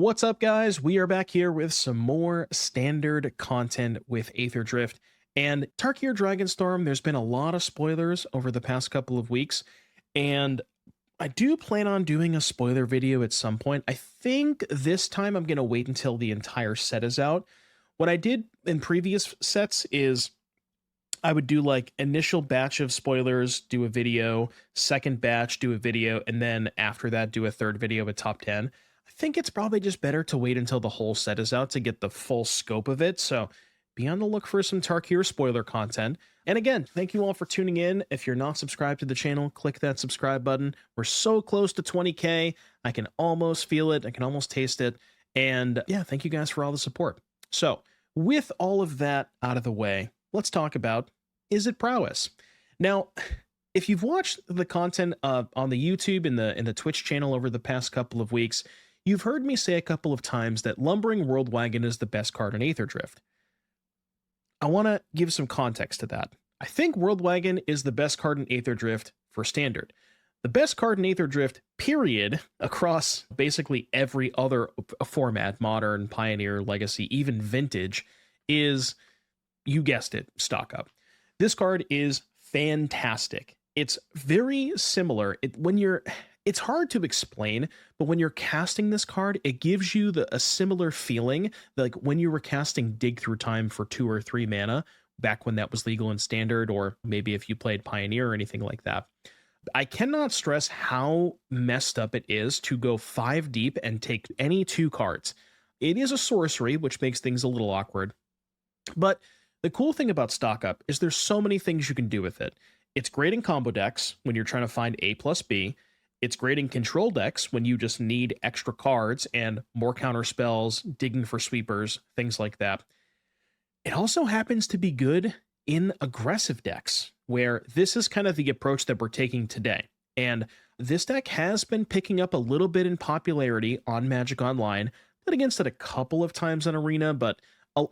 What's up, guys? We are back here with some more standard content with Aetherdrift and Tarkir Dragonstorm. There's been a lot of spoilers over the past couple of weeks, and I do plan on doing a spoiler video at some point. I think this time I'm going to wait until the entire set is out. What I did in previous sets is I would do like initial batch of spoilers, do a video, second batch, do a video, and then after that do a third video with top 10. I think it's probably just better to wait until the whole set is out to get the full scope of it. So be on the look for some Tarkir spoiler content. And again, thank you all for tuning in. If you're not subscribed to the channel, click that subscribe button. We're so close to 20K. I can almost feel it. I can almost taste it. And yeah, thank you guys for all the support. So with all of that out of the way, let's talk about, is it Prowess? Now, if you've watched the content on the YouTube and the Twitch channel over the past couple of weeks, you've heard me say a couple of times that Lumbering Worldwagon is the best card in Aetherdrift. I want to give some context to that. I think Worldwagon is the best card in Aetherdrift for Standard. The best card in Aetherdrift, period, across basically every other format, Modern, Pioneer, Legacy, even Vintage, is, you guessed it, Stock Up. This card is fantastic. It's very similar. It's hard to explain, but when you're casting this card, it gives you a similar feeling like when you were casting Dig Through Time for 2 or 3 mana, back when that was legal in Standard, or maybe if you played Pioneer or anything like that. I cannot stress how messed up it is to go 5 deep and take any 2 cards. It is a sorcery, which makes things a little awkward, but the cool thing about Stock Up is there's so many things you can do with it. It's great in combo decks when you're trying to find A plus B. It's great in control decks when you just need extra cards and more counter spells, digging for sweepers, things like that. It also happens to be good in aggressive decks, where this is kind of the approach that we're taking today. And this deck has been picking up a little bit in popularity on Magic Online. Played against it a couple of times in Arena, but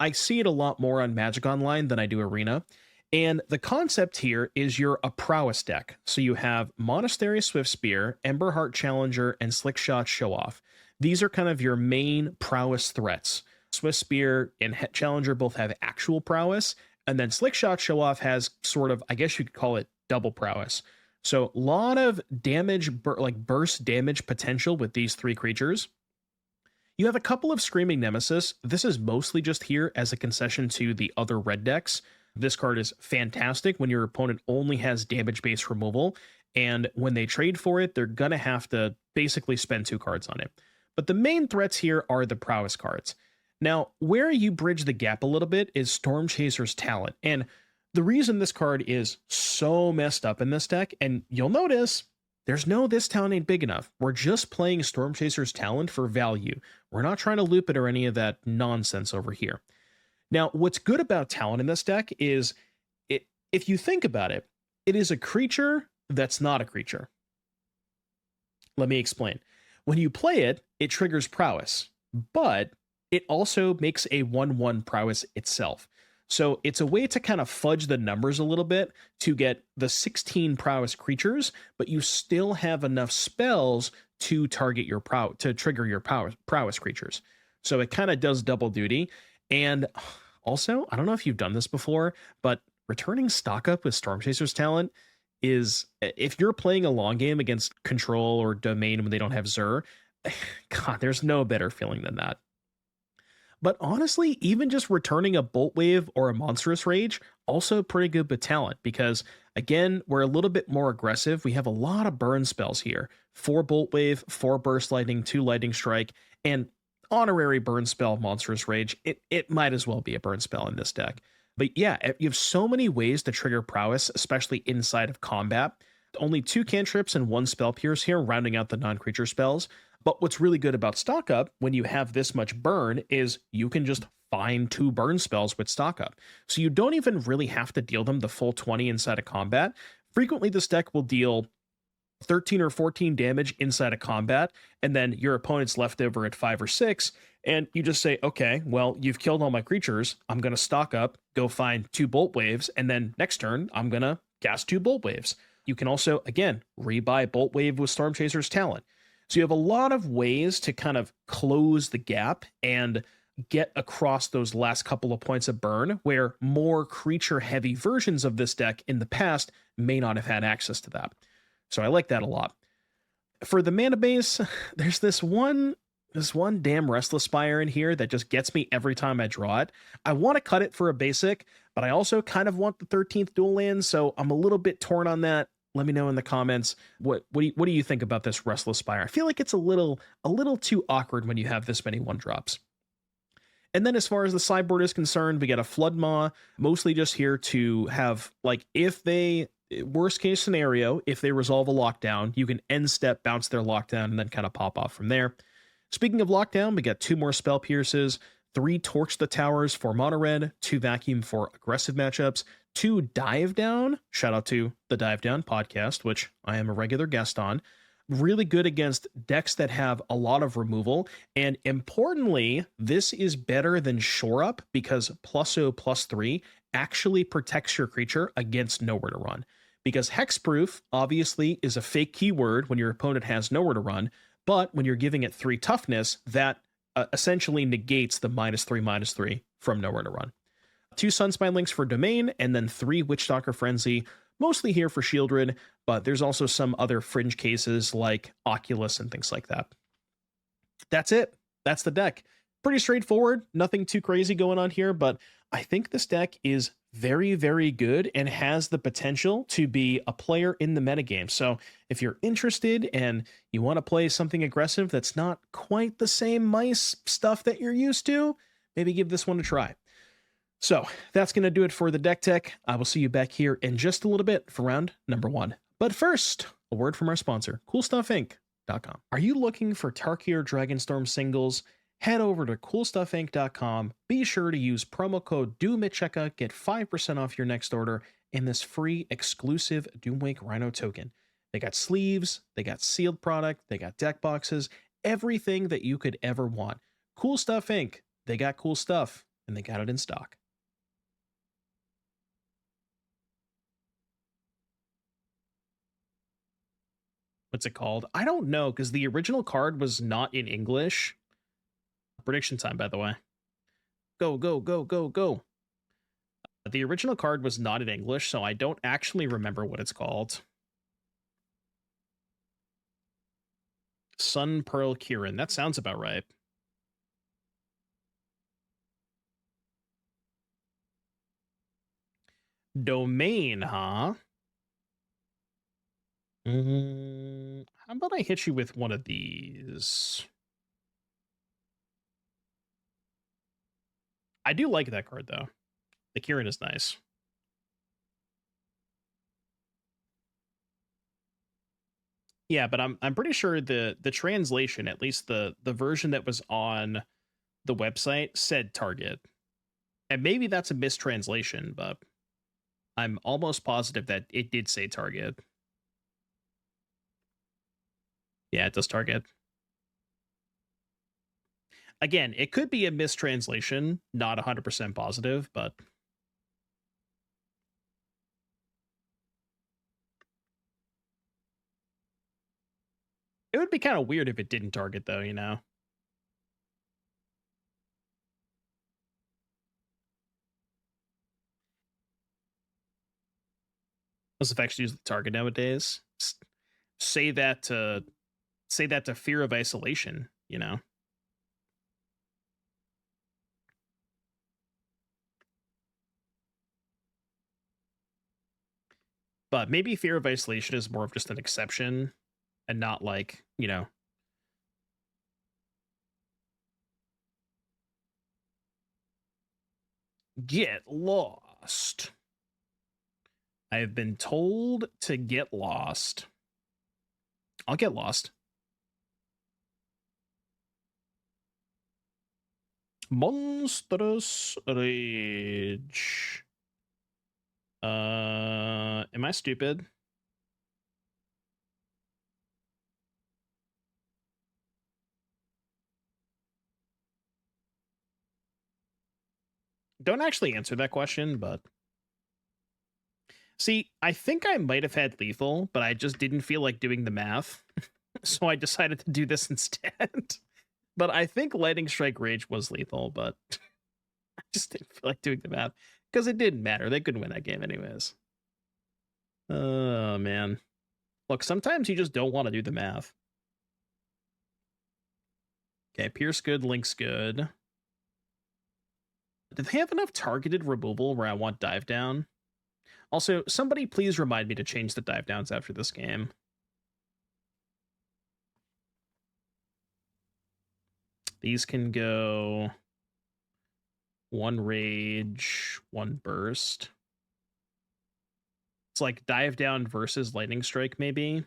I see it a lot more on Magic Online than I do Arena. And the concept here is you're a Prowess deck. So you have Monastery Swiftspear, Emberheart Challenger, and Slickshot Show-Off. These are kind of your main Prowess threats. Swiftspear and Challenger both have actual Prowess, and then Slickshot Show-Off has sort of, I guess you could call it double Prowess. So a lot of damage, like burst damage potential with these 3 creatures. You have a couple of Screaming Nemesis. This is mostly just here as a concession to the other red decks. This card is fantastic when your opponent only has damage-based removal, and when they trade for it, they're going to have to basically spend 2 cards on it. But the main threats here are the Prowess cards. Now, where you bridge the gap a little bit is Stormchaser's Talent, and the reason this card is so messed up in this deck, and you'll notice, there's no this talent ain't big enough. We're just playing Stormchaser's Talent for value. We're not trying to loop it or any of that nonsense over here. Now, what's good about Talent in this deck is, if you think about it, it is a creature that's not a creature. Let me explain. When you play it, it triggers Prowess, but it also makes a 1/1 Prowess itself. So it's a way to kind of fudge the numbers a little bit to get the 16 Prowess creatures, but you still have enough spells to target your to trigger your Prowess creatures. So it kind of does double duty. And also, I don't know if you've done this before, but returning Stock Up with Stormchaser's Talent is, if you're playing a long game against Control or Domain when they don't have Zur, God, there's no better feeling than that. But honestly, even just returning a Boltwave or a Monstrous Rage, also pretty good with Talent, because again, we're a little bit more aggressive. We have a lot of burn spells here. 4 Boltwave, 4 Burst Lightning, 2 Lightning Strike, and honorary burn spell Monstrous Rage. It might as well be a burn spell in this deck. But yeah, you have so many ways to trigger Prowess, especially inside of combat. Only 2 cantrips and 1 Spell Pierce here, rounding out the non-creature spells. But what's really good about Stock Up, when you have this much burn, is you can just find 2 burn spells with Stock Up. So you don't even really have to deal them the full 20 inside of combat. Frequently, this deck will deal 13 or 14 damage inside of combat, and then your opponent's left over at 5 or 6, and you just say, okay, well, you've killed all my creatures. I'm going to Stock Up, go find 2 Bolt Waves, and then next turn, I'm going to cast 2 Bolt Waves. You can also, again, rebuy Boltwave with Stormchaser's Talent. So you have a lot of ways to kind of close the gap and get across those last couple of points of burn, where more creature heavy versions of this deck in the past may not have had access to that. So I like that a lot. For the mana base, there's this one damn Restless Spire in here that just gets me every time I draw it. I want to cut it for a basic, but I also kind of want the 13th dual land, so I'm a little bit torn on that. Let me know in the comments what do you think about this Restless Spire? I feel like it's a little too awkward when you have this many 1-drops. And then as far as the sideboard is concerned, we get a Flood Maw, mostly just here to have, like, if they, worst case scenario, if they resolve a lockdown, you can end step, bounce their lockdown, and then kind of pop off from there. Speaking of lockdown, we got 2 more Spell Pierces, 3 Torch the Towers for mono red, 2 Vacuum for aggressive matchups, 2 Dive Down, shout out to the Dive Down podcast, which I am a regular guest on, really good against decks that have a lot of removal. And importantly, this is better than Shore Up because +0/+3 actually protects your creature against Nowhere to Run. Because Hexproof obviously is a fake keyword when your opponent has nowhere to run, but when you're giving it 3 toughness, that essentially negates the -3/-3 from Nowhere to Run. 2 Sunspine Lynx for Domain, and then 3 Witchstalker Frenzy, mostly here for Shieldred, but there's also some other fringe cases like Oculus and things like that. That's it. That's the deck. Pretty straightforward. Nothing too crazy going on here, but I think this deck is very, very good and has the potential to be a player in the metagame. So if you're interested and you want to play something aggressive that's not quite the same mice stuff that you're used to, maybe give this one a try. So that's going to do it for the deck tech. I will see you back here in just a little bit for round number 1. But first, a word from our sponsor, CoolStuffInc.com. Are you looking for Tarkir Dragonstorm singles? Head over to CoolStuffInc.com. Be sure to use promo code Doom at checkout. Get 5% off your next order and this free exclusive Doomwake Rhino token. They got sleeves, they got sealed product, they got deck boxes, everything that you could ever want. Cool Stuff Inc. They got cool stuff, and they got it in stock. What's it called? I don't know, because the original card was not in English. Prediction time, by the way. Go, go, go, go, go. The original card was not in English, so I don't actually remember what it's called. Sun Pearl Kieran. That sounds about right. Domain, huh? How about I hit you with one of these? I do like that card, though. The Kieran is nice. Yeah, but I'm pretty sure the translation, at least the version that was on the website, said target. And maybe that's a mistranslation, but I'm almost positive that it did say target. Yeah, it does target. Again, it could be a mistranslation, not 100% positive, but it would be kind of weird if it didn't target, though, you know? Most effects use the target nowadays. Say that to Fear of Isolation, you know? But maybe Fear of Isolation is more of just an exception and not like, you know. Get lost. I have been told to get lost. I'll get lost. Monstrous Rage. Am I stupid? Don't actually answer that question, but see, I think I might have had lethal, but I just didn't feel like doing the math. So I decided to do this instead. But I think Lightning Strike Rage was lethal, but I just didn't feel like doing the math. Because it didn't matter. They couldn't win that game anyways. Oh, man. Look, sometimes you just don't want to do the math. Okay, Pierce good, Link's good. Do they have enough targeted removal where I want dive down? Also, somebody please remind me to change the dive downs after this game. These can go 1 rage, 1 burst. It's like dive down versus lightning strike, maybe.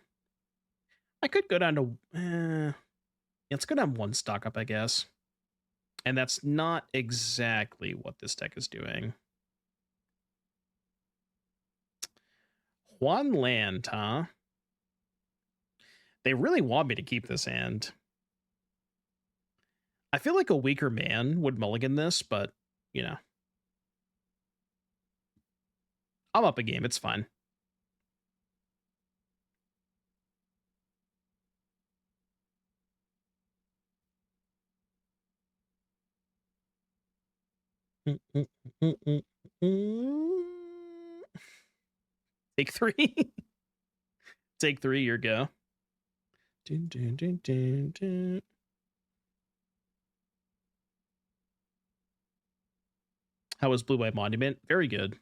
I could go down to... let's go down 1 stock up, I guess. And that's not exactly what this deck is doing. One land, huh? They really want me to keep this hand. I feel like a weaker man would mulligan this, but, you know. I'm up a game, it's fine. Take 3. Take 3, your go. How was Blue White Monument? Very good. I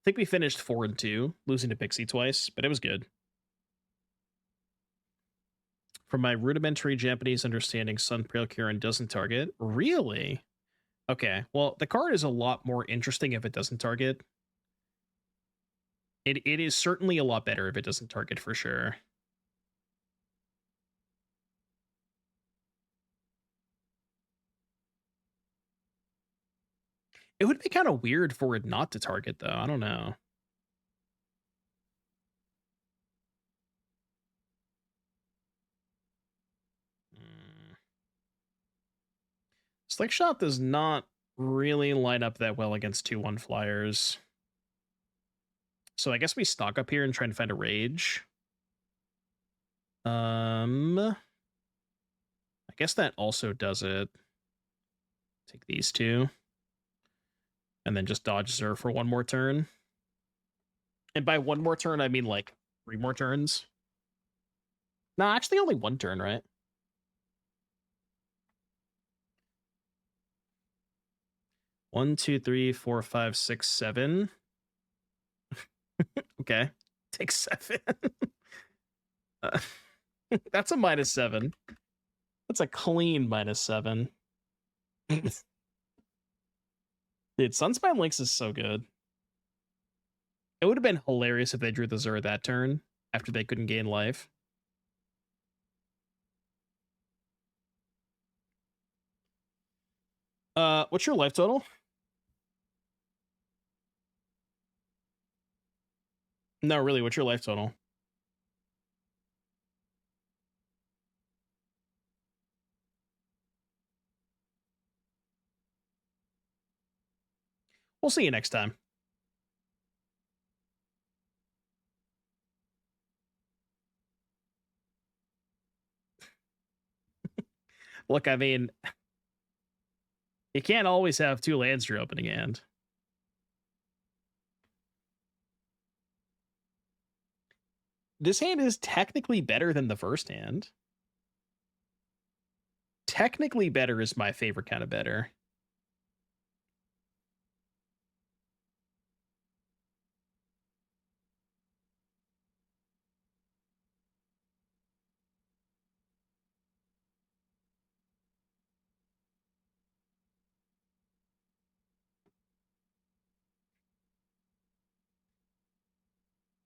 think we finished 4-2, losing to Pixie twice, but it was good. From my rudimentary Japanese understanding, Sun Pale Kirin doesn't target. Really? Okay, well, the card is a lot more interesting if it doesn't target. It is certainly a lot better if it doesn't target, for sure. It would be kind of weird for it not to target, though. I don't know. Slickshot does not really line up that well against 2/1 flyers. So I guess we stock up here and try and find a rage. I guess that also does it. Take these 2. And then just dodge Zer for 1 more turn. And by 1 more turn, I mean like 3 more turns. No, actually only 1 turn, right? One, 2, 3, 4, 5, 6, 7. Okay. Take 7. That's a -7. That's a clean -7. Dude, Sunspine Lynx is so good. It would have been hilarious if they drew the Zer that turn after they couldn't gain life. What's your life total? No, really, what's your life total? We'll see you next time. Look, I mean, you can't always have 2 lands your opening hand. This hand is technically better than the first hand. Technically better is my favorite kind of better.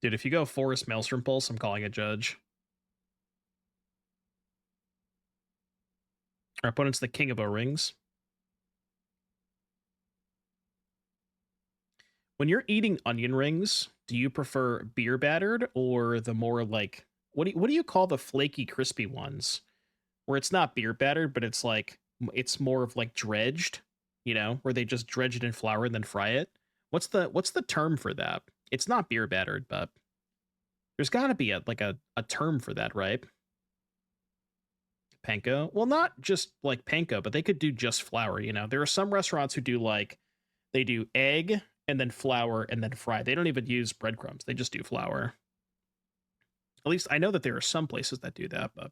Dude, if you go Forest Maelstrom Pulse, I'm calling a judge. Our opponent's the King of O-Rings. When you're eating onion rings, do you prefer beer battered or the more like what do you call the flaky crispy ones? Where it's not beer battered, but it's like it's more of like dredged, you know, where they just dredge it in flour and then fry it. What's the term for that? It's not beer battered, but There's got to be a term for that, right? Panko. Well, not just like panko, but they could do just flour. You know, there are some restaurants who do like they do egg and then flour and then fry. They don't even use breadcrumbs. They just do flour. At least I know that there are some places that do that, but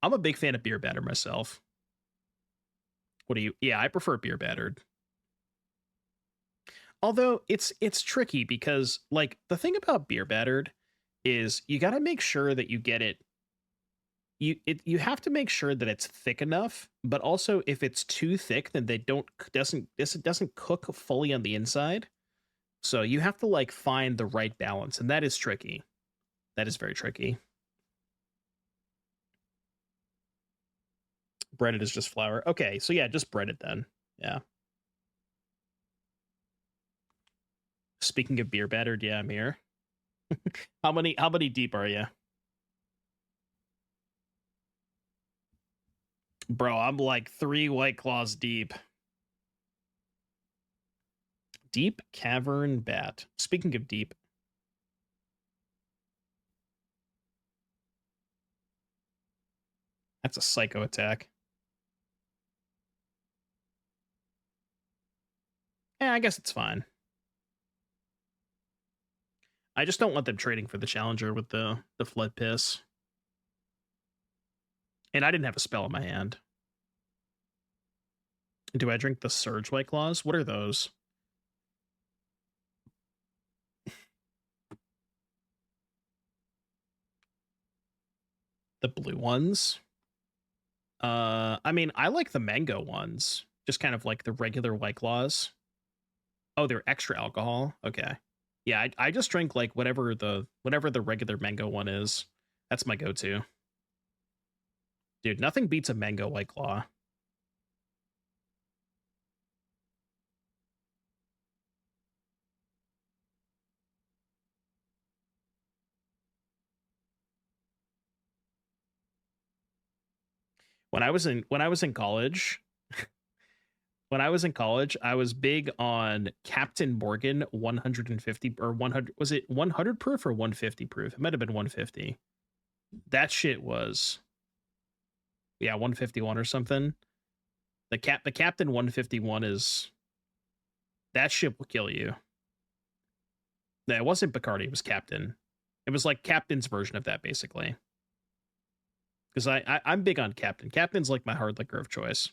I'm a big fan of beer batter myself. What do you? Yeah, I prefer beer battered. Although it's tricky because like the thing about beer battered is you got to make sure that you get it. You have to make sure that it's thick enough, but also if it's too thick, then it doesn't cook fully on the inside. So you have to like find the right balance, and that is tricky. That is very tricky. Breaded is just flour. Okay, so yeah, just breaded then. Yeah. Speaking of beer battered, yeah, I'm here. How many deep are you? Bro, I'm like 3 White Claws deep. Deep Cavern Bat. Speaking of deep. That's a psycho attack. Yeah, I guess it's fine. I just don't want them trading for the Challenger with the Flood Piss. And I didn't have a spell in my hand. Do I drink the Surge White Claws? What are those? The blue ones? I mean, I like the mango ones. Just kind of like the regular White Claws. Oh, they're extra alcohol? Okay. Yeah, I just drink like whatever the regular mango one is. That's my go-to. Dude, nothing beats a mango White Claw. When I was in college, I was big on Captain Morgan 150 or 100. Was it 100 proof or 150 proof? It might have been 150. That shit was, yeah, 151 or something. The Captain 151 is, that shit will kill you. No, it wasn't Bacardi. It was Captain. It was like Captain's version of that, basically. Because I'm big on Captain. Captain's like my hard liquor of choice.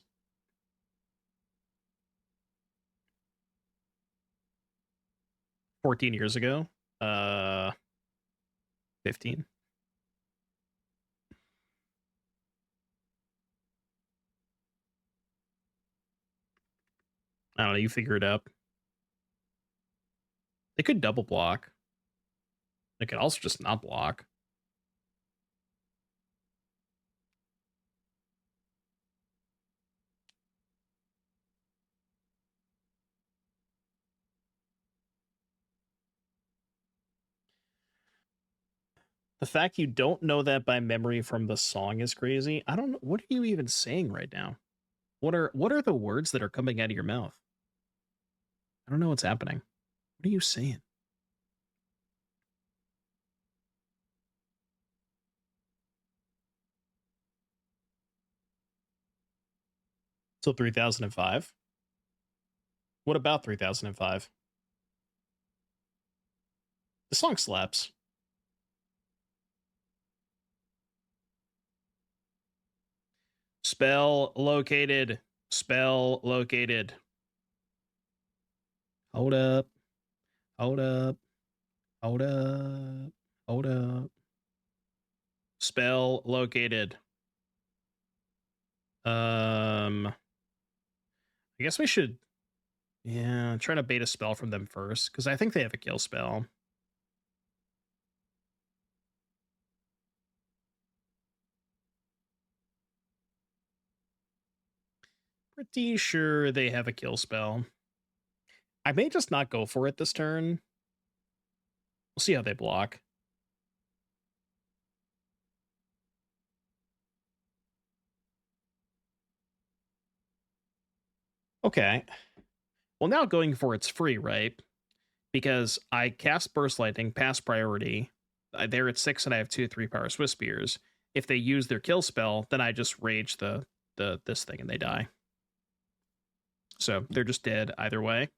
14 years ago. 15. I don't know. You figure it out. They could double block. They could also just not block. The fact you don't know that by memory from the song is crazy. I don't know. What are you even saying right now? What are the words that are coming out of your mouth? I don't know what's happening. What are you saying? So 3005. What about 3005? The song slaps. Spell located. Spell located. Hold up. Hold up. Hold up. Hold up. Spell located. I guess we should, yeah, try to bait a spell from them first, because I think they have a kill spell. Pretty sure they have a kill spell. I may just not go for it this turn. We'll see how they block. Okay. Well, now going for it's free, right? Because I cast Burst Lightning, pass priority. They're at 6 and I have 2 3-power Swiftspears. If they use their kill spell, then I just rage this thing and they die. So they're just dead either way.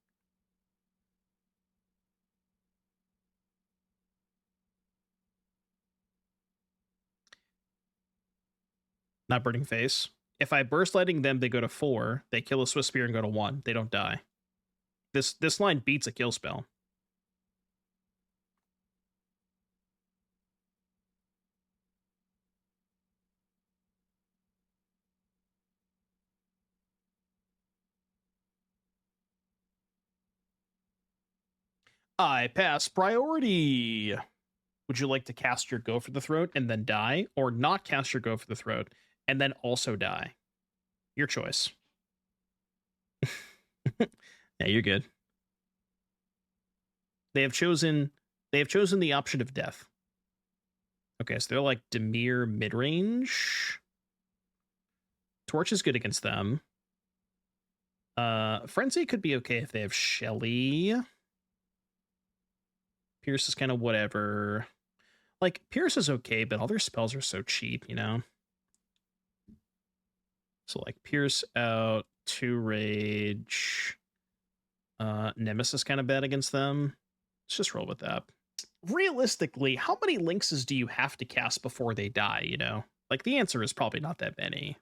Not Burning Face. If I Burst Lightning them, they go to 4. They kill a Swiftspear and go to 1. They don't die. This line beats a kill spell. I pass priority. Would you like to cast your Go for the Throat and then die, or not cast your Go for the Throat and then also die? Your choice. Yeah, you're good. They have chosen the option of death. Okay, so they're like Dimir midrange. Torch is good against them. Frenzy could be okay if they have Shelly. Pierce is kind of whatever. Like, Pierce is okay, but all their spells are so cheap, you know? So, like, Pierce out, 2 Rage. Nemesis kind of bad against them. Let's just roll with that. Realistically, how many Lynxes do you have to cast before they die, you know? Like, the answer is probably not that many.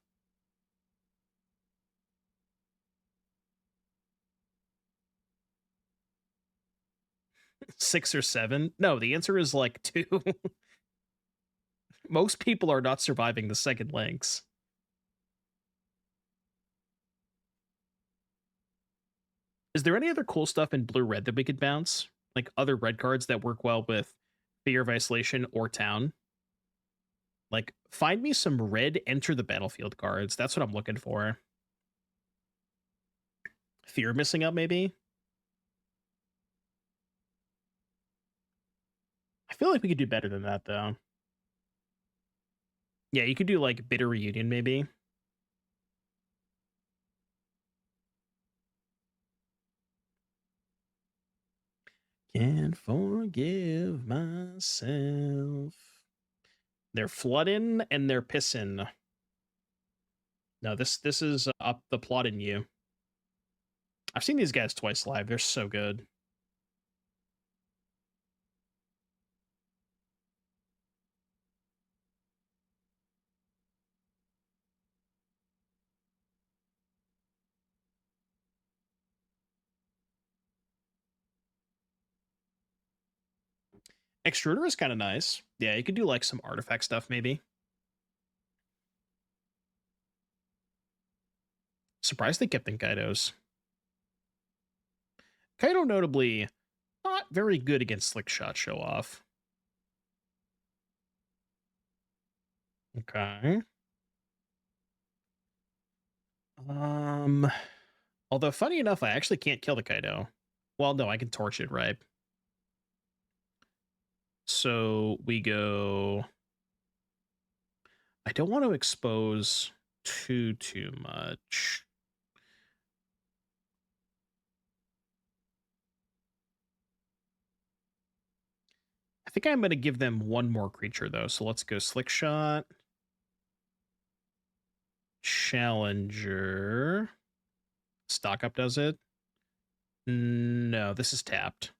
Six or 7? No, the answer is like 2. Most people are not surviving the second Lynx. Is there any other cool stuff in blue-red that we could bounce? Like other red cards that work well with Fear of Isolation or Town? Like, find me some red enter the battlefield cards. That's what I'm looking for. Fear missing up, maybe? I feel like we could do better than that, though. Yeah, you could do, like, Bitter Reunion, maybe. Can't forgive myself. They're flooding and they're pissing. No, this is up the plot in you. I've seen these guys twice live. They're so good. Extruder is kind of nice. Yeah, you could do like some artifact stuff maybe. Surprised they kept in Kaidos. Kaido notably not very good against Slickshot Show-Off. Okay. Although funny enough, I actually can't kill the Kaido. Well, no, I can torch it, right? So we go. I don't want to expose too much. I think I'm going to give them one more creature, though. So let's go Slickshot. Challenger. Stock up does it? No, this is tapped.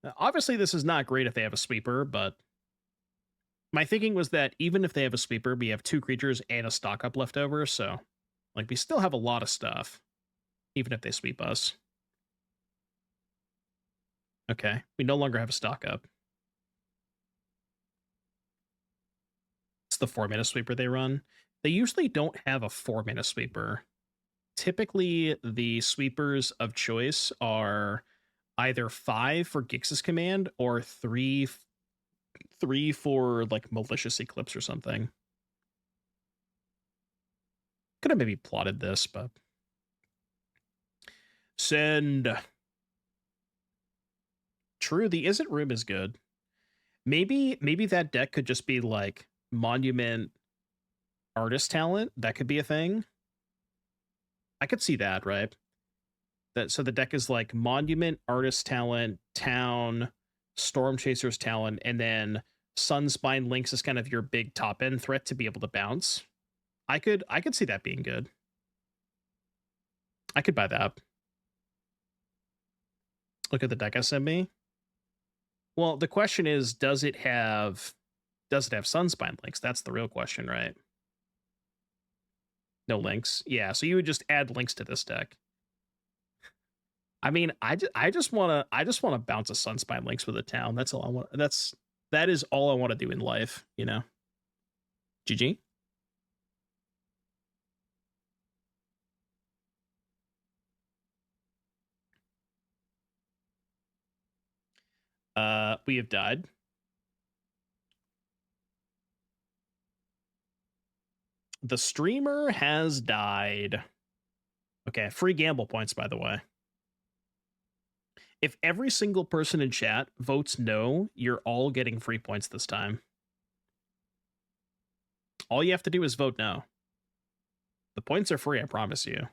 Now, obviously, this is not great if they have a sweeper, but my thinking was that even if they have a sweeper, we have 2 creatures and a stock up left over, so like we still have a lot of stuff, even if they sweep us. Okay, we no longer have a stock up. It's the 4-mana sweeper they run. They usually don't have a 4-mana sweeper. Typically, the sweepers of choice are either 5 for Gix's command or 3 for like Malicious Eclipse or something. Could have maybe plotted this, but send. True, the Isn't Room is good. Maybe that deck could just be like Monument Artist Talent. That could be a thing. I could see that, right? So the deck is like Monument Artist Talent, Town, Stormchaser's Talent, and then Sunspine Lynx is kind of your big top end threat to be able to bounce. I could see that being good. I could buy that. Look at the deck I sent me. Well, the question is, does it have Sunspine Lynx? That's the real question, right? No Lynx. Yeah, so you would just add Lynx to this deck. I mean, I just want to bounce a Sunspine Lynx with a Town. That's all I want. That is all I want to do in life, you know. GG. We have died. The streamer has died. Okay, free gamble points, by the way. If every single person in chat votes no, you're all getting free points this time. All you have to do is vote no. The points are free, I promise you.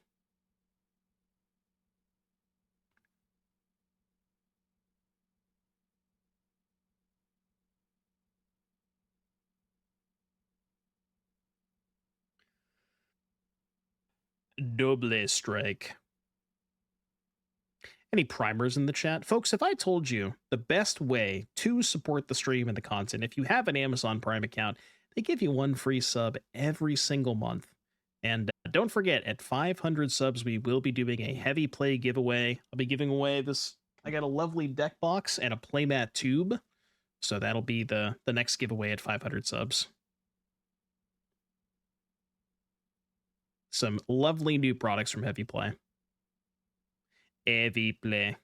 Double strike. Any primers in the chat? Folks, if I told you the best way to support the stream and the content, if you have an Amazon Prime account, they give you one free sub every single month. And don't forget, at 500 subs, we will be doing a heavy play giveaway. I'll be giving away this. I got a lovely deck box and a playmat tube. So that'll be the next giveaway at 500 subs. Some lovely new products from Heavy Play. Heavy Play.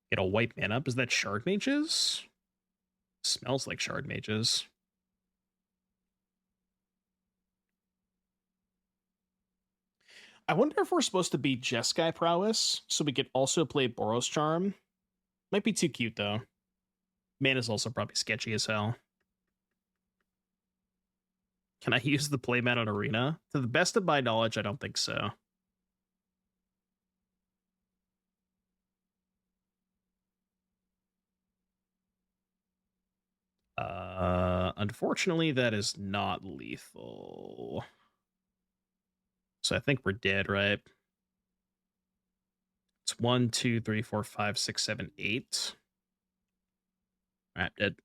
Get a white man up. Is that Shard Mages? Smells like Shard Mages. I wonder if we're supposed to be Jeskai Prowess, so we could also play Boros Charm. Might be too cute, though. Mana's also probably sketchy as hell. Can I use the playmat on Arena? To the best of my knowledge, I don't think so. Unfortunately, that is not lethal. So I think we're dead, right? It's 1, 2, 3, 4, 5, 6, 7, 8. All right, dead.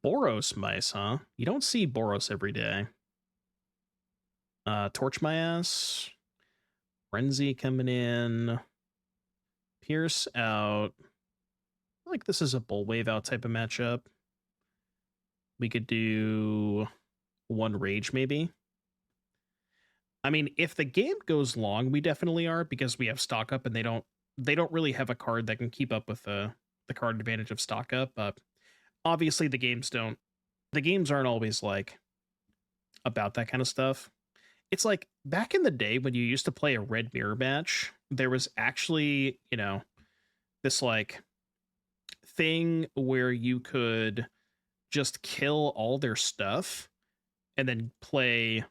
Boros mice, huh? You don't see Boros every day. Torch my ass. Frenzy coming in. Pierce out. I feel like this is a Boltwave out type of matchup. We could do one Rage, maybe. I mean, if the game goes long, we definitely are, because we have stock up and they don't really have a card that can keep up with the card advantage of stock up. But obviously the games aren't always like about that kind of stuff. It's like back in the day when you used to play a red mirror match, there was actually, you know, this like thing where you could just kill all their stuff and then play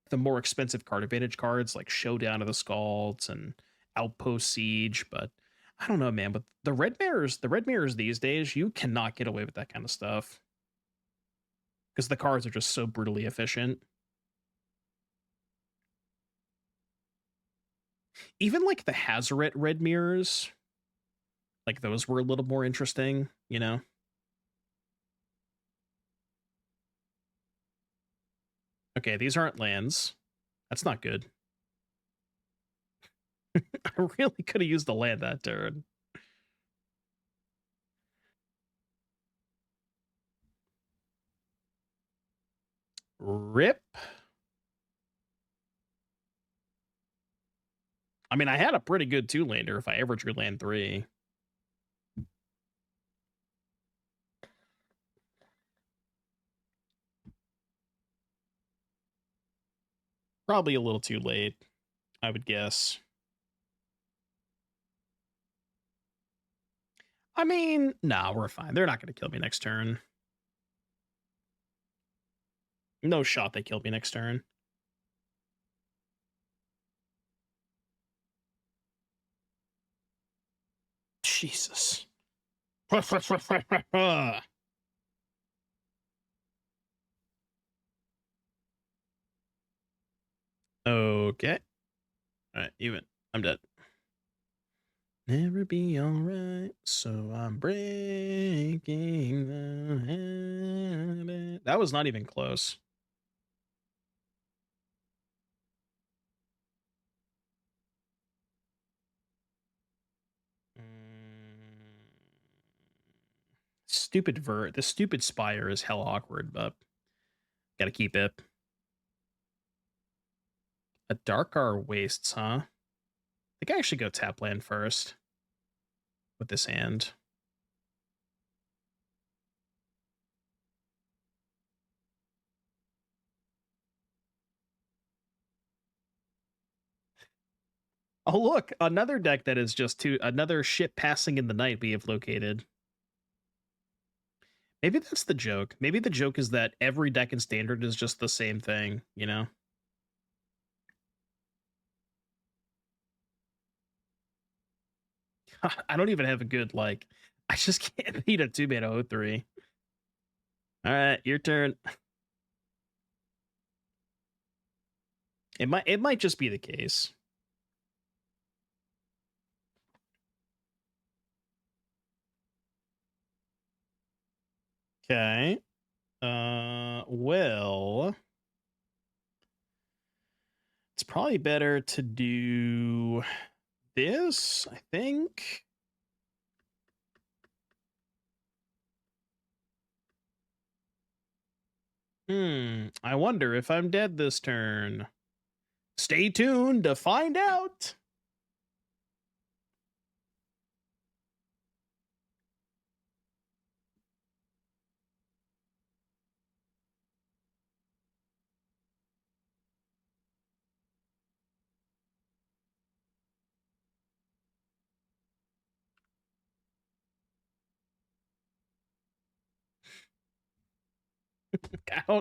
the more expensive card advantage cards like Showdown of the Scalds and Outpost Siege. But I don't know, man, but the red mirrors these days, you cannot get away with that kind of stuff because the cards are just so brutally efficient. Even like the Hazoret red mirrors, like those were a little more interesting, you know? Okay, these aren't lands. That's not good. I really could have used the land that turn. Rip. I mean, I had a pretty good 2-lander if I ever drew land 3. Probably a little too late, I would guess. I mean, nah, we're fine. They're not going to kill me next turn. No shot they kill me next turn. Jesus. Okay. Alright, even. I'm dead. Never be alright, so I'm breaking the habit. That was not even close. The stupid Spire is hell awkward, but gotta keep it. A Darkar Wastes, huh? I think I actually go tap land first with this hand. Oh look, another deck that is just another ship passing in the night we have located. Maybe that's the joke. Maybe the joke is that every deck in Standard is just the same thing, you know? I don't even have a good, like, I just can't beat a 2-mana 0-3. Alright, your turn. It might just be the case. Okay. Well, it's probably better to do this, I think. I wonder if I'm dead this turn. Stay tuned to find out.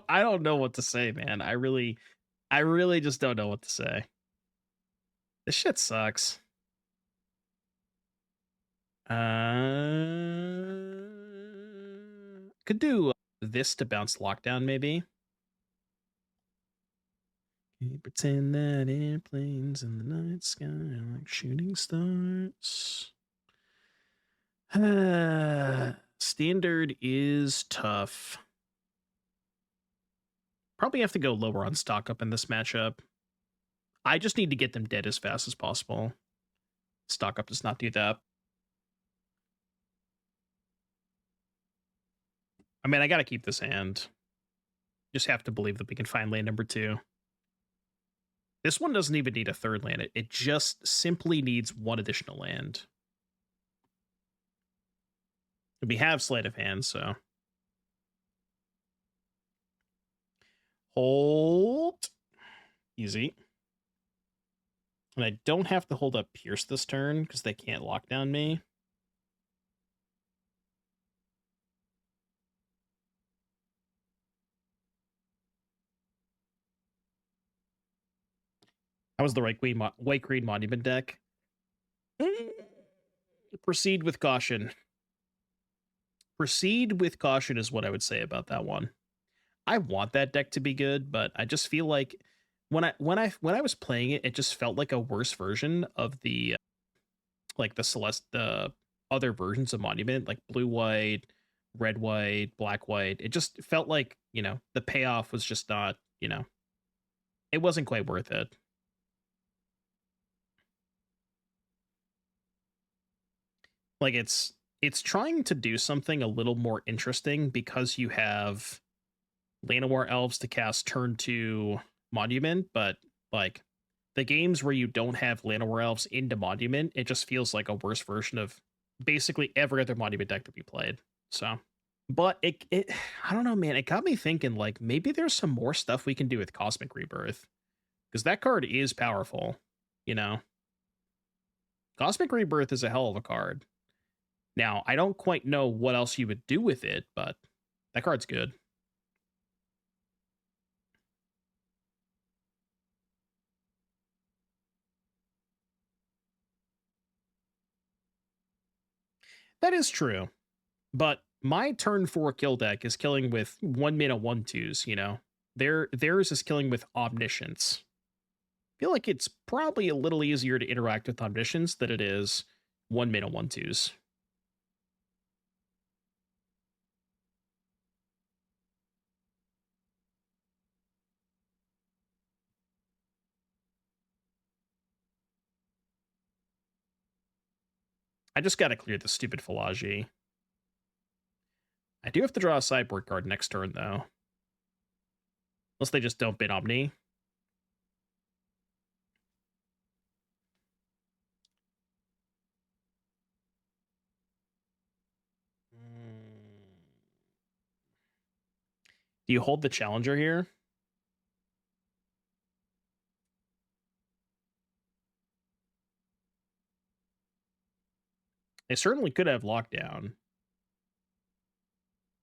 I don't know what to say, man. I really just don't know what to say. This shit sucks. Could do this to bounce lockdown, maybe. Can you pretend that airplanes in the night sky are like shooting stars? Standard is tough. Probably have to go lower on stock up in this matchup. I just need to get them dead as fast as possible. Stock up does not do that. I mean, I gotta keep this hand. Just have to believe that we can find land number 2. This one doesn't even need a third land. It just simply needs one additional land. We have Sleight of Hand, so. Hold. Easy. And I don't have to hold up Pierce this turn because they can't lock down me. That was the white green monument deck. Proceed with caution. Proceed with caution is what I would say about that one. I want that deck to be good, but I just feel like when I was playing it, it just felt like a worse version of the the other versions of Monument, like blue white, red white, black white. It just felt like, you know, the payoff was just not, you know, it wasn't quite worth it. Like it's trying to do something a little more interesting because you have Llanowar Elves to cast turn 2 Monument, but like the games where you don't have Llanowar Elves into Monument, it just feels like a worse version of basically every other Monument deck that we played. So, but it I don't know, man. It got me thinking, like, maybe there's some more stuff we can do with Cosmic Rebirth. Because that card is powerful, you know? Cosmic Rebirth is a hell of a card. Now, I don't quite know what else you would do with it, but that card's good. That is true. But my turn 4 kill deck is killing with 1 mana 1/2s, you know? Theirs is killing with Omniscience. I feel like it's probably a little easier to interact with Omniscience than it is 1 mana 1/2s. I just gotta clear the stupid Philology. I do have to draw a sideboard card next turn, though. Unless they just don't bin Omni. Do you hold the Challenger here? They certainly could have lockdown.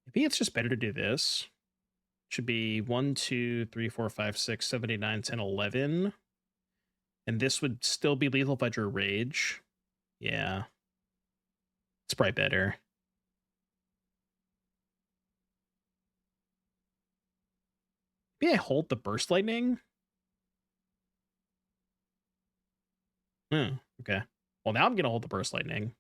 Maybe it's just better to do this. Should be 1, 2, 3, 4, 5, 6, 7, 8, 9, 10, 11. And this would still be lethal if I drew Rage. Yeah. It's probably better. Maybe I hold the Burst Lightning? Okay. Well, now I'm going to hold the Burst Lightning.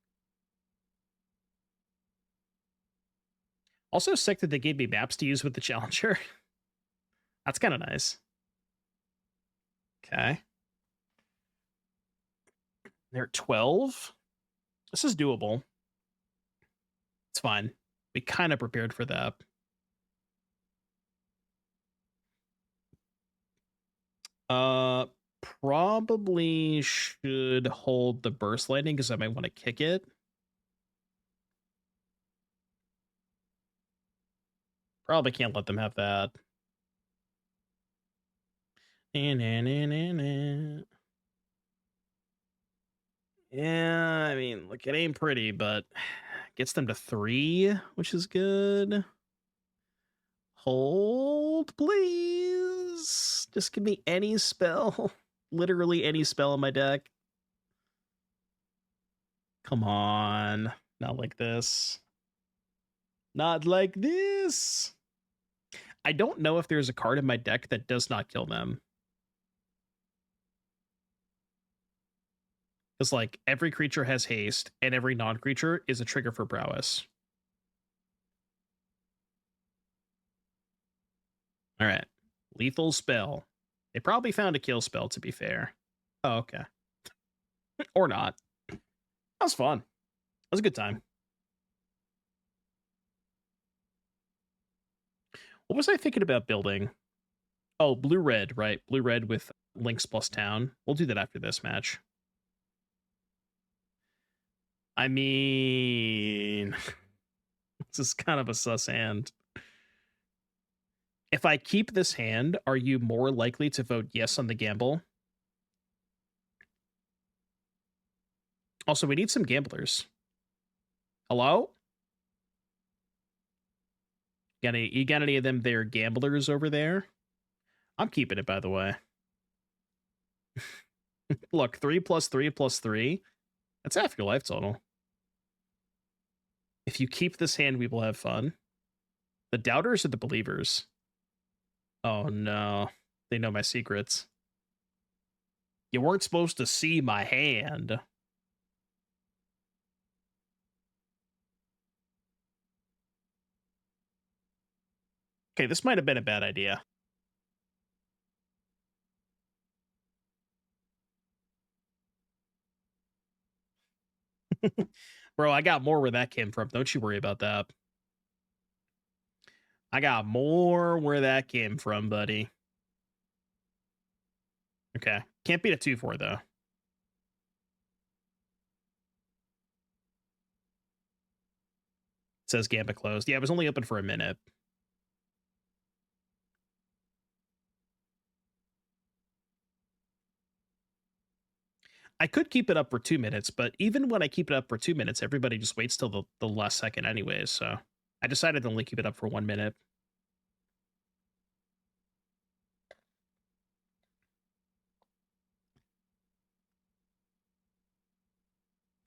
Also sick that they gave me maps to use with the Challenger. That's kind of nice. Okay. They're at 12. This is doable. It's fine. We kind of prepared for that. Probably should hold the Burst Lightning because I might want to kick it. Probably can't let them have that. Yeah, I mean, look, it ain't pretty, but gets them to 3, which is good. Hold, please. Just give me any spell. Literally any spell in my deck. Come on. Not like this. Not like this. I don't know if there's a card in my deck that does not kill them. Because, like, every creature has haste, and every non-creature is a trigger for Prowess. All right. Lethal spell. They probably found a kill spell, to be fair. Oh, okay. Or not. That was fun. That was a good time. What was I thinking about building? Oh, blue-red, right? Blue-red with Lynx plus town. We'll do that after this match. I mean, this is kind of a sus hand. If I keep this hand, are you more likely to vote yes on the gamble? Also, we need some gamblers. Hello? You got any of them there gamblers over there? I'm keeping it, by the way. Look, 3 plus 3 plus 3. That's half your life total. If you keep this hand, we will have fun. The doubters or the believers? Oh no. They know my secrets. You weren't supposed to see my hand. Okay, this might have been a bad idea. Bro, I got more where that came from. Don't you worry about that. I got more where that came from, buddy. Okay. Can't beat a 2-4, though. It says Gambit closed. Yeah, it was only open for a minute. I could keep it up for 2 minutes, but even when I keep it up for 2 minutes, everybody just waits till the last second anyways, so I decided to only keep it up for 1 minute.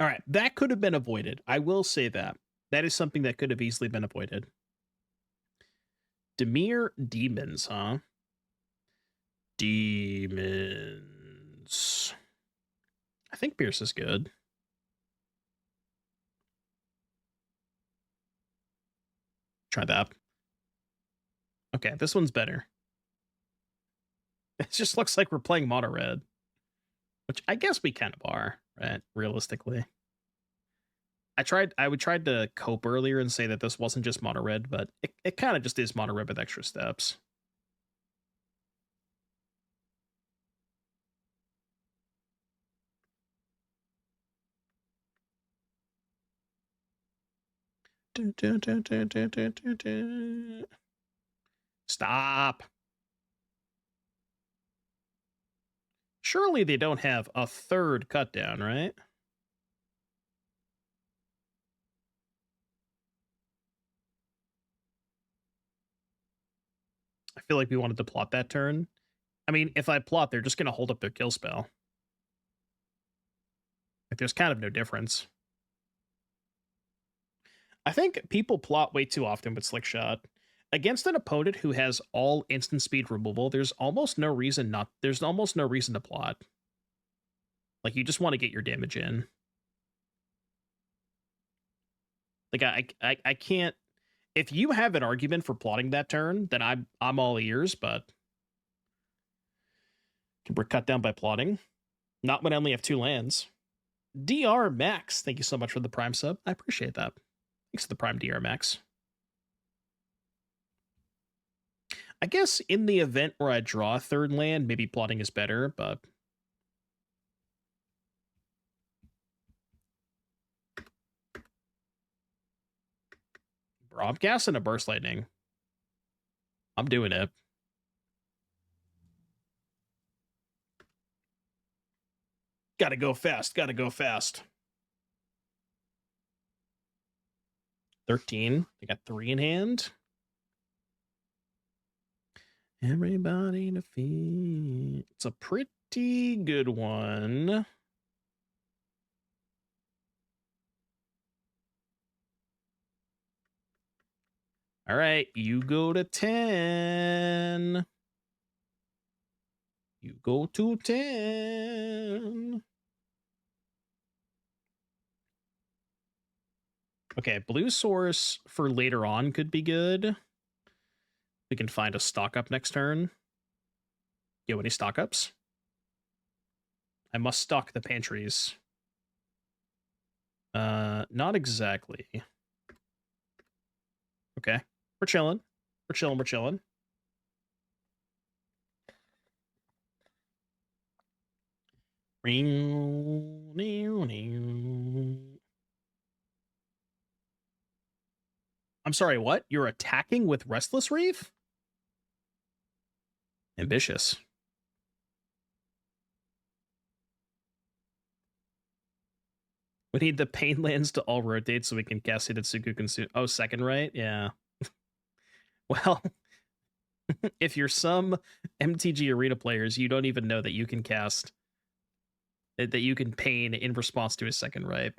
All right, that could have been avoided. I will say that. That is something that could have easily been avoided. Dimir demons, huh? Demons. I think Pierce is good. Try that. Okay, this one's better. It just looks like we're playing mono red, which I guess we kind of are, right? Realistically. I tried to cope earlier and say that this wasn't just mono red, but it kind of just is mono red with extra steps. Stop. Surely they don't have a third cut down, right? I feel like we wanted to plot that turn. I mean, if I plot, they're just going to hold up their kill spell. Like, there's kind of no difference. I think people plot way too often with Slickshot. Against an opponent who has all instant speed removal, there's almost no reason to plot. Like, you just want to get your damage in. Like, I can't... If you have an argument for plotting that turn, then I'm all ears, but... We're cut down by plotting. Not when I only have 2 lands. DR Max, thank you so much for the Prime sub. I appreciate that. Thanks for the Prime, DR Max. I guess in the event where I draw a third land, maybe plotting is better, but... Bro, I'm casting a Burst Lightning. I'm doing it. Gotta go fast, gotta go fast. 13. They got 3 in hand. Everybody defeat. It's a pretty good one. All right, you go to 10. You go to 10. Okay, blue source for later on could be good. We can find a stock up next turn. You have any stock ups? I must stock the pantries. Not exactly. Okay, we're chilling. We're chilling, we're chilling. I'm sorry, what? You're attacking with Restless Reef? Ambitious. We need the pain lands to all rotate so we can cast Hidetsugu soon. Oh, second right? Yeah. Well, if you're some MTG Arena players, you don't even know that you can cast... that you can pain in response to a second right.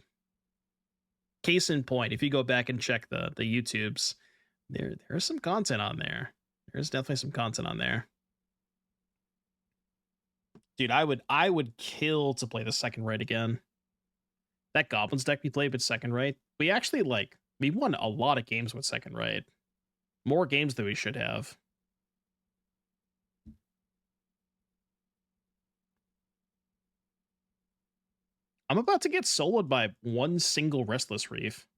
Case in point, if you go back and check the YouTubes, there's some content on there. There's definitely some content on there. Dude, I would kill to play the second right again. That Goblins deck we played with second right, we actually we won a lot of games with second right. More games than we should have. I'm about to get soloed by one single Restless Reef.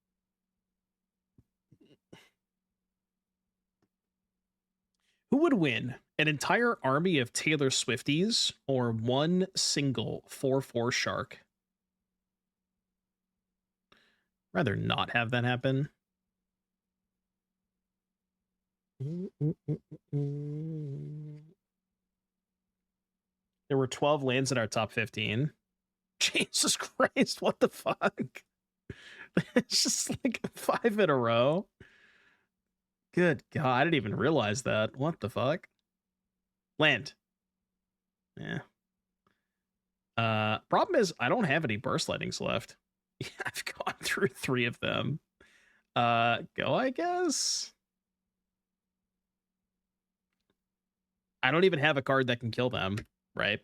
Who would win? An entire army of Taylor Swifties or one single 4/4 shark? Rather not have that happen. There were 12 lands in our top 15. Jesus Christ, what the fuck? It's just like 5 in a row. Good God, I didn't even realize that. What the fuck? Land. Yeah. Problem is, I don't have any burst lightnings left. Yeah, I've gone through 3 of them. Go, I guess? I don't even have a card that can kill them, right?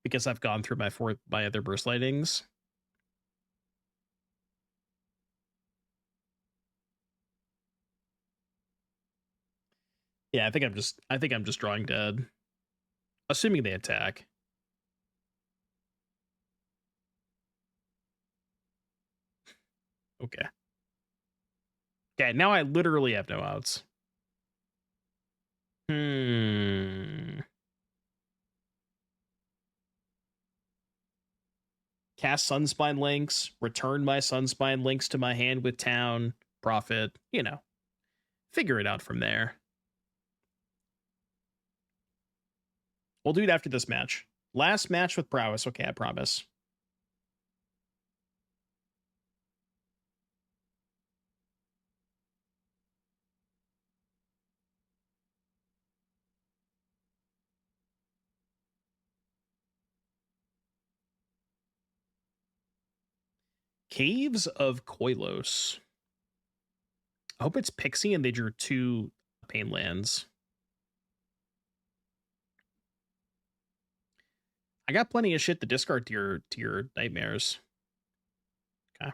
Because I've gone through my other burst lightnings. Yeah, I think I'm just drawing dead. Assuming they attack. Okay. Okay, now I literally have no outs. Cast Sunspine Lynx, return my Sunspine Lynx to my hand with town, profit, you know. Figure it out from there. We'll do it after this match. Last match with Prowess, okay, I promise. Caves of Koilos. I hope it's Pixie and they drew 2 pain lands. I got plenty of shit to discard to your nightmares. Okay.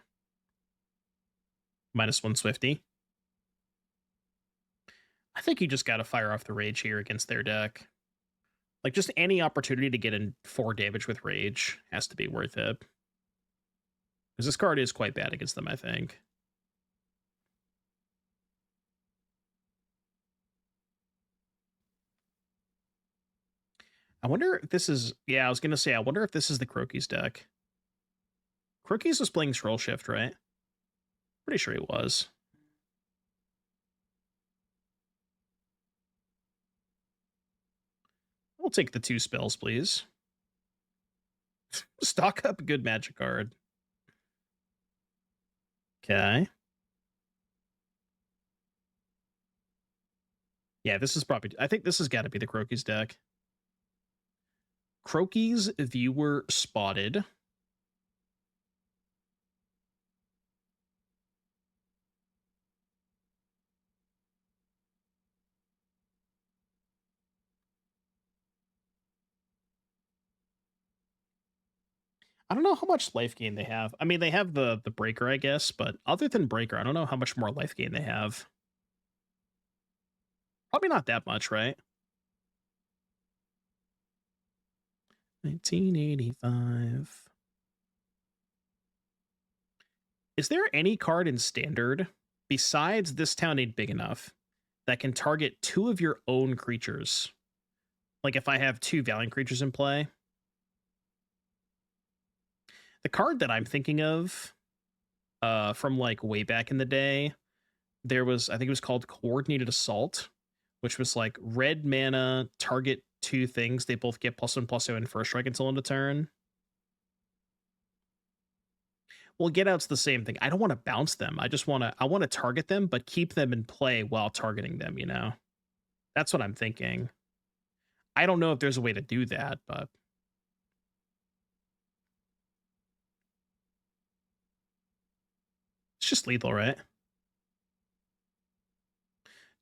-1 Swifty. I think you just gotta fire off the rage here against their deck. Like, just any opportunity to get in 4 damage with rage has to be worth it. Because this card is quite bad against them, I think. I wonder if this is... Yeah, I was going to say, I wonder if this is the Croaky's deck. Croaky's was playing Scroll Shift, right? Pretty sure he was. We'll take the 2 spells, please. Stock up a good magic card. Okay. Yeah, this is probably... I think this has got to be the Croaky's deck. Croaky's viewer spotted. I don't know how much life gain they have. I mean, they have the breaker, I guess, but other than breaker, I don't know how much more life gain they have. Probably not that much, right? 1985. Is there any card in Standard, besides This Town Ain't Big Enough, that can target 2 of your own creatures? Like if I have 2 Valiant creatures in play? The card that I'm thinking of, from like way back in the day, there was, I think it was called Coordinated Assault, which was like red mana, target 2 things. They both get +1/+0 and first strike until end of turn. Well, get out's the same thing. I don't want to bounce them. I want to target them, but keep them in play while targeting them, you know? That's what I'm thinking. I don't know if there's a way to do that, but it's just lethal, right?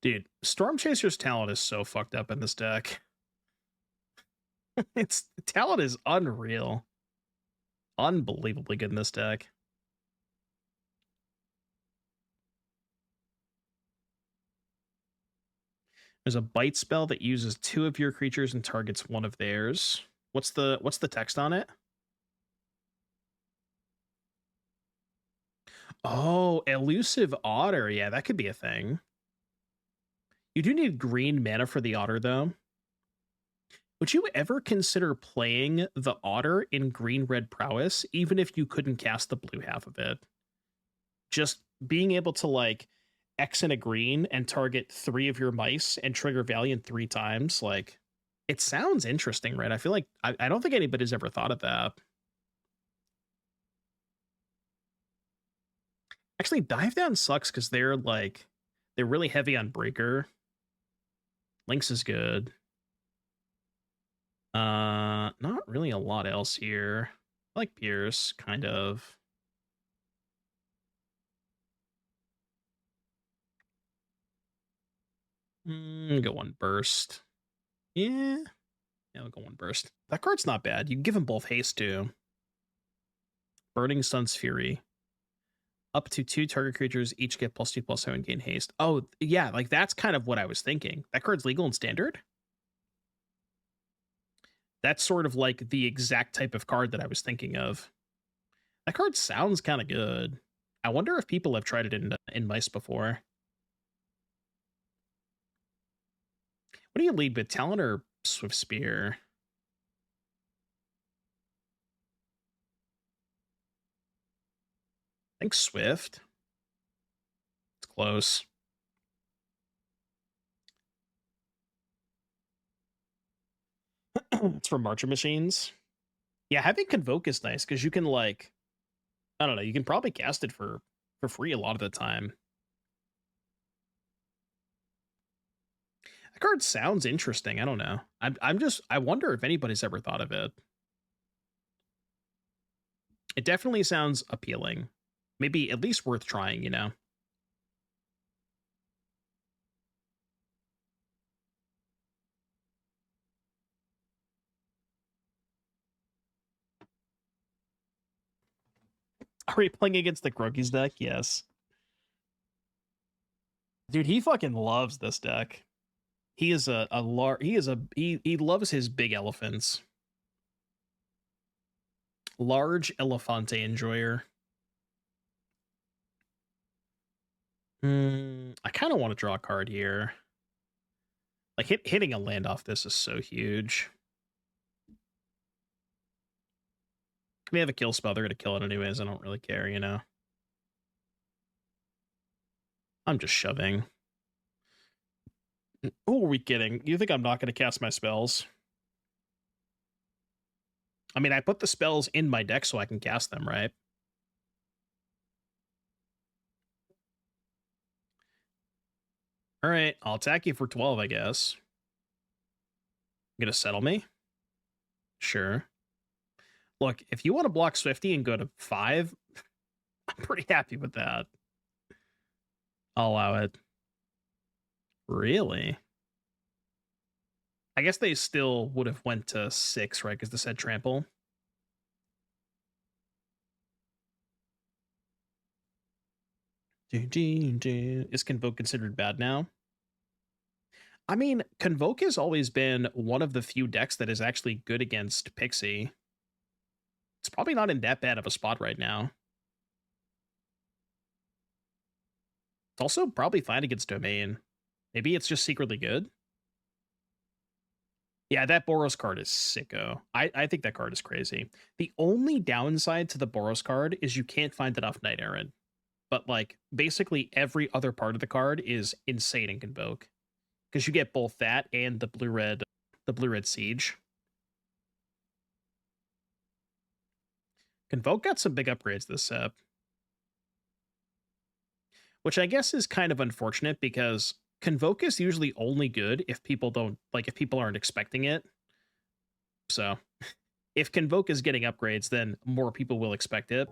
Dude, Stormchaser's talent is so fucked up in this deck. Its talent is unreal. Unbelievably good in this deck. There's a bite spell that uses 2 of your creatures and targets 1 of theirs. What's the text on it? Oh, Elusive Otter. Yeah, that could be a thing. You do need green mana for the Otter, though. Would you ever consider playing the Otter in green-red Prowess, even if you couldn't cast the blue half of it? Just being able to, like, X in a green and target 3 of your mice and trigger Valiant 3 times, like, it sounds interesting, right? I feel like I don't think anybody's ever thought of that. Actually, Dive Down sucks because they're really heavy on Breaker. Lynx is good. Not really a lot else here. I like Pierce, kind of. Go one burst. Yeah, I'll go one burst. That card's not bad. You can give him both haste too. Burning Sun's Fury. Up to 2 target creatures each get +2/+7 gain haste. Oh yeah, like that's kind of what I was thinking. That card's legal in Standard. That's sort of like the exact type of card that I was thinking of. That card sounds kind of good. I wonder if people have tried it in Mice before. What do you lead with, Talon or Swiftspear? I think Swift. It's close. It's for Marcher Machines. Yeah, having Convoke is nice because you can I don't know, you can probably cast it for free a lot of the time. That card sounds interesting. I don't know. I wonder if anybody's ever thought of it. It definitely sounds appealing. Maybe at least worth trying, you know? Are we playing against the Groggy's deck? Yes. Dude, he fucking loves this deck. He is he loves his big elephants. Large Elefante enjoyer. I kind of want to draw a card here. Like hitting a land off this is so huge. We have a kill spell. They're gonna kill it anyways. I don't really care, you know. I'm just shoving. Who are we kidding? You think I'm not gonna cast my spells? I mean, I put the spells in my deck so I can cast them, right? All right, I'll attack you for 12, I guess. You gonna settle me? Sure. Look, if you want to block Swifty and go to 5, I'm pretty happy with that. I'll allow it. Really? I guess they still would have went to 6, right? Because this had trample. Is Convoke considered bad now? I mean, Convoke has always been one of the few decks that is actually good against Pixie. It's probably not in that bad of a spot right now. It's also probably fine against Domain. Maybe it's just secretly good. Yeah, that Boros card is sicko. I think that card is crazy. The only downside to the Boros card is you can't find enough Knight Errant. But like basically every other part of the card is insane in Convoke. Because you get both that and the blue-red Siege. Convoke got some big upgrades this set. Which I guess is kind of unfortunate because Convoke is usually only good if people aren't expecting it. So if Convoke is getting upgrades, then more people will expect it.